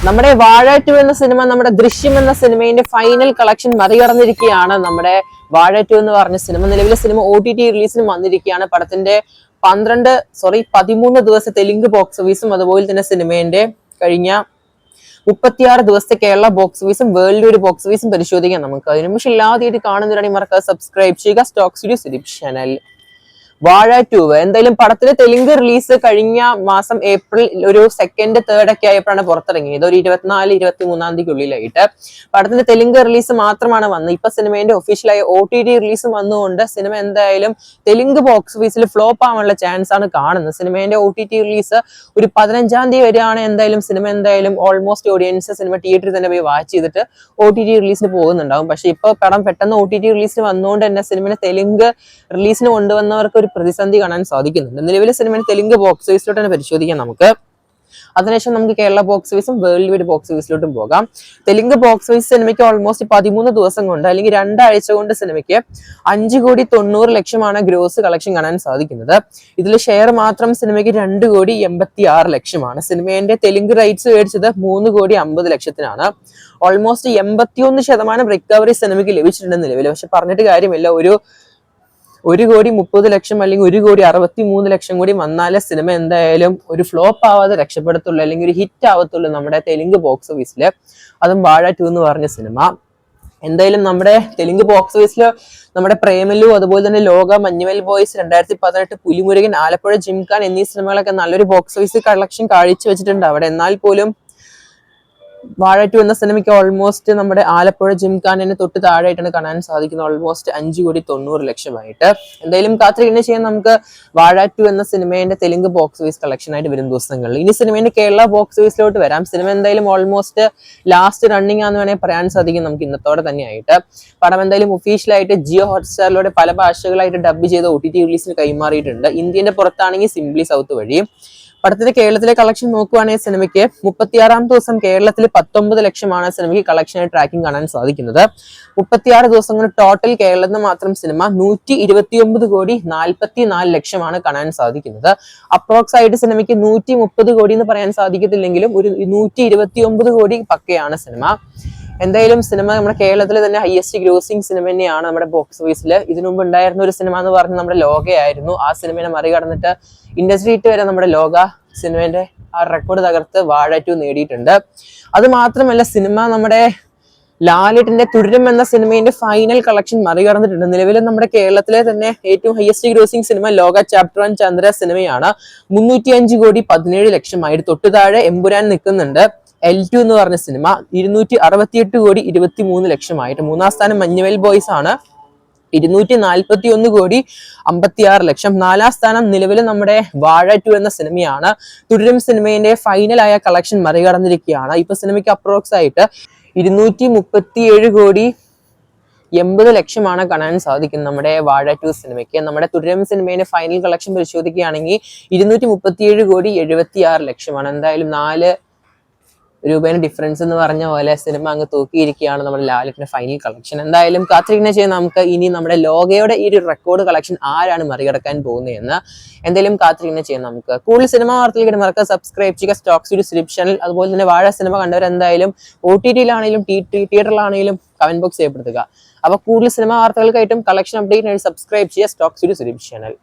നമ്മുടെ വാഴ 2 എന്ന സിനിമ നമ്മുടെ ദൃശ്യം എന്ന സിനിമയുടെ ഫൈനൽ കളക്ഷൻ മറികടന്നിരിക്കുകയാണ്. നമ്മുടെ വാഴ 2 എന്ന് പറഞ്ഞ സിനിമ നിലവിലെ സിനിമ OTT റിലീസിന് വന്നിരിക്കുകയാണ്. പടത്തിന്റെ 13 ദിവസത്തെ തെലുങ്ക് ബോക്സ് ഓഫീസും അതുപോലെ തന്നെ സിനിമയുടെ കഴിഞ്ഞ 36 ദിവസത്തെ കേരള ബോക്സ് ഓഫീസും വേൾഡ് വൈഡ് ബോക്സ് ഓഫീസും പരിശോധിക്കാം നമുക്ക്. അതിന് പക്ഷേ ഇല്ലാതെയായിട്ട് കാണുന്നതിനാണെങ്കിൽ മറക്കാതെ സബ്സ്ക്രൈബ് ചെയ്യുക സ്റ്റോക്ക് സ്റ്റുഡിയോ സിരിപ് ചാനൽ. വാഴ 2 എന്തായാലും പടത്തിന് തെലുങ്ക് റിലീസ് കഴിഞ്ഞ മാസം ഏപ്രിൽ ഒരു 2nd 3rd ഒക്കെ ആയപ്പോഴാണ് പുറത്തിറങ്ങിയത്. ഒരു 24-23 തീയതിക്കുള്ളിലായിട്ട് പടത്തിന്റെ തെലുങ്ക് റിലീസ് മാത്രമാണ് വന്നത്. ഇപ്പൊ സിനിമയുടെ ഒഫീഷ്യലായ OTT റിലീസും വന്നുകൊണ്ട് സിനിമ എന്തായാലും തെലുങ്ക് ബോക്സ് ഓഫീസിൽ ഫ്ലോപ്പ് ആവാനുള്ള ചാൻസ് ആണ് കാണുന്നത്. സിനിമയുടെ OTT റിലീസ് ഒരു 15-ാം തീയതി വരെയാണ്. എന്തായാലും സിനിമ എന്തായാലും ഓൾമോസ്റ്റ് ഓഡിയൻസ് സിനിമ തിയേറ്ററിൽ തന്നെ പോയി വാച്ച് ചെയ്തിട്ട് OTT റിലീസിന് പോകുന്നുണ്ടാവും. പക്ഷെ ഇപ്പൊ പടം പെട്ടെന്ന് OTT റിലീസിന് വന്നുകൊണ്ട് തന്നെ സിനിമയെ തെലുങ്ക് റിലീസിന് കൊണ്ടുവന്നവർക്ക് ഒരു പ്രതിസന്ധി കാണാൻ സാധിക്കുന്നുണ്ട്. നിലവിലെ സിനിമ തെലുങ്ക് ബോക്സ് ഓഫീസിലോട്ട് തന്നെ പരിശോധിക്കാം നമുക്ക്. അതിനുശേഷം നമുക്ക് കേരള ബോക്സ് ഓഫീസും വേൾഡ് വൈഡ് ബോക്സ് ഓഫീസിലോട്ടും പോകാം. തെലുങ്ക് ബോക്സ് ഓഫീസ് സിനിമയ്ക്ക് ഓൾമോസ്റ്റ് 13 ദിവസം കൊണ്ട് അല്ലെങ്കിൽ 2 ആഴ്ച കൊണ്ട് സിനിമയ്ക്ക് 5,90,00,000 ഗ്രോസ് കളക്ഷൻ കാണാൻ സാധിക്കുന്നത്. ഇതിൽ ഷെയർ മാത്രം സിനിമയ്ക്ക് 2,86,00,000. സിനിമയുടെ തെലുങ്ക് റൈറ്റ്സ് മേടിച്ചത് 3,50,00,000. ഓൾമോസ്റ്റ് 81% റിക്കവറി സിനിമയ്ക്ക് ലഭിച്ചിട്ടുണ്ട് നിലവിൽ. പക്ഷെ പറഞ്ഞിട്ട് കാര്യമില്ല, 1,30,00,000 അല്ലെങ്കിൽ 1,63,00,000 കൂടി വന്നാലേ സിനിമ എന്തായാലും ഒരു ഫ്ലോപ്പ് ആവാതെ രക്ഷപ്പെടുത്തുള്ളൂ അല്ലെങ്കിൽ ഒരു ഹിറ്റ് ആവത്തുള്ളൂ നമ്മുടെ തെലുങ്ക് ബോക്സ് ഓഫീസില്. അതും വാഴ 2 എന്ന് പറഞ്ഞ സിനിമ. എന്തായാലും നമ്മുടെ തെലുങ്ക് ബോക്സ് ഓഫീസിൽ നമ്മുടെ പ്രേമലു, അതുപോലെ തന്നെ ലോക, മഞ്ഞുമൽ ബോയ്സ്, 2018 പുലിമുരുകൻ, ആലപ്പുഴ ജിംഖാൻ എന്നീ സിനിമകളൊക്കെ നല്ലൊരു ബോക്സ് ഓഫീസ് കളക്ഷൻ കാഴ്ച വെച്ചിട്ടുണ്ട് അവിടെ. എന്നാൽ പോലും വാഴ 2 എന്ന സിനിമയ്ക്ക് ഓൾമോസ്റ്റ് നമ്മുടെ ആലപ്പുഴ ജിംഖാനിന് തൊട്ട് താഴെയായിട്ടാണ് കാണാൻ സാധിക്കുന്നത്. ഓൾമോസ്റ്റ് 5,90,00,000. എന്തായാലും കാത്തിരിക്കുന്ന ചെയ്യാൻ നമുക്ക് വാഴ 2 എന്ന സിനിമയുടെ തെലുങ്ക് ബോക്സ് ഓഫീസ് കളക്ഷൻ ആയിട്ട് വരും ദിവസങ്ങളിൽ. ഇനി സിനിമയുടെ കേരള ബോക്സ് ഓഫീസിലോട്ട് വരാം. സിനിമ എന്തായാലും ഓൾമോസ്റ്റ് ലാസ്റ്റ് റണ്ണിംഗ് ആണെന്ന് വേണമെങ്കിൽ പറയാൻ സാധിക്കും നമുക്ക് ഇന്നത്തോടെ തന്നെയായിട്ട്. പടം എന്തായാലും ഒഫീഷ്യലായിട്ട് ജിയോ ഹോട്ട്സ്റ്റാറിലൂടെ പല ഭാഷകളായിട്ട് ഡബ് ചെയ്ത് OTT റിലീസിന് കൈമാറിയിട്ടുണ്ട്. ഇന്ത്യന്റെ പുറത്താണെങ്കിൽ സിംപ്ലി സൗത്ത് വഴി. പടത്തിന്റെ കേരളത്തിലെ കളക്ഷൻ നോക്കുകയാണെങ്കിൽ സിനിമയ്ക്ക് 36-ാം ദിവസം കേരളത്തിൽ 19 ലക്ഷമാണ് സിനിമയ്ക്ക് കളക്ഷനായി ട്രാക്കിംഗ് കാണാൻ സാധിക്കുന്നത്. 36 ദിവസം കൊണ്ട് ടോട്ടൽ കേരളത്തിൽ നിന്ന് മാത്രം സിനിമ 129,44,00,000 കാണാൻ സാധിക്കുന്നത്. അപ്രോക്സ് ആയിട്ട് സിനിമയ്ക്ക് 130 കോടി എന്ന് പറയാൻ സാധിക്കത്തില്ലെങ്കിലും ഒരു 129 കോടി പക്കയാണ് സിനിമ. എന്തായാലും സിനിമ നമ്മുടെ കേരളത്തിലെ തന്നെ ഹയസ്റ്റ് ഗ്രോസിംഗ് സിനിമ തന്നെയാണ് നമ്മുടെ ബോക്സ് ഓഫീസിൽ. ഇതിനു മുമ്പ് ഉണ്ടായിരുന്ന ഒരു സിനിമ എന്ന് പറഞ്ഞാൽ നമ്മുടെ ലോകയായിരുന്നു. ആ സിനിമയെ മറികടന്നിട്ട് ഇൻഡസ്ട്രി ഹിറ്റ് വരെ നമ്മുടെ ലോക സിനിമയുടെ ആ റെക്കോർഡ് തകർത്ത് വാഴ 2 നേടിയിട്ടുണ്ട്. അത് മാത്രമല്ല സിനിമ നമ്മുടെ ലാലേട്ടന്റെ തുടരും എന്ന സിനിമയുടെ ഫൈനൽ കളക്ഷൻ മറികടന്നിട്ടുണ്ട്. നിലവിൽ നമ്മുടെ കേരളത്തിലെ തന്നെ ഏറ്റവും ഹയസ്റ്റ് ഗ്രോസിംഗ് സിനിമ ലോക ചാപ്റ്റർ 1 ചന്ദ്ര സിനിമയാണ്. 305,17,00,000. തൊട്ടു താഴെ എമ്പുരാൻ നിൽക്കുന്നുണ്ട്. L2 എന്ന് പറഞ്ഞ സിനിമ 268,23,00,000. 3-ാം സ്ഥാനം മഞ്ഞുമൽ ബോയ്സ് ആണ്, 241,56,00,000. 4-ാം സ്ഥാനം നിലവിൽ നമ്മുടെ വാഴ 2 എന്ന സിനിമയാണ്. തുടരും സിനിമയുടെ ഫൈനലായ കളക്ഷൻ മറികടന്നിരിക്കുകയാണ്. ഇപ്പൊ സിനിമയ്ക്ക് അപ്രോക്സ് ആയിട്ട് 237,80,00,000 കാണാൻ സാധിക്കും നമ്മുടെ വാഴ 2 സിനിമയ്ക്ക്. നമ്മുടെ തുടരും സിനിമയുടെ ഫൈനൽ കളക്ഷൻ പരിശോധിക്കുകയാണെങ്കിൽ 237,76,00,000. എന്തായാലും 4 രൂപേന്റെ ഡിഫറൻസ് എന്ന് പറഞ്ഞ പോലെ സിനിമ അങ്ങ് തൂക്കിയിരിക്കുകയാണ് നമ്മുടെ ലാലേട്ടന്റെ ഫൈനൽ കളക്ഷൻ. എന്തായാലും കാത്തിരിക്കുന്ന ചെയ്യാൻ നമുക്ക് ഇനി നമ്മുടെ ലോകയുടെ ഈ ഒരു റെക്കോർഡ് കളക്ഷൻ ആരാണ് മറികടക്കാൻ പോകുന്നതെന്ന് എന്തായാലും കാത്തിരിക്കുന്ന ചെയ്യാൻ നമുക്ക്. കൂടുതൽ സിനിമ വാർത്തകൾ മറക്കാതെ സബ്സ്ക്രൈബ് ചെയ്യുക സ്റ്റോക്ക് സ്റ്റുഡിയോ സിരിപ് ചാനൽ. അതുപോലെ തന്നെ വാഴ സിനിമ കണ്ടവർ എന്തായാലും OTT-യിലാണെങ്കിലും തിയേറ്ററിലാണെങ്കിലും കമന്റ് ബോക്സ് ചെയ്യപ്പെടുത്തുക. അപ്പൊ കൂടുതൽ സിനിമ വാർത്തകൾക്കായിട്ടും കളക്ഷൻ അപ്ഡേറ്റിനായിട്ട് സബ്സ്ക്രൈബ് ചെയ്യുക സ്റ്റോക്ക് സ്റ്റുഡിയോ സിരിപ് ചാനൽ.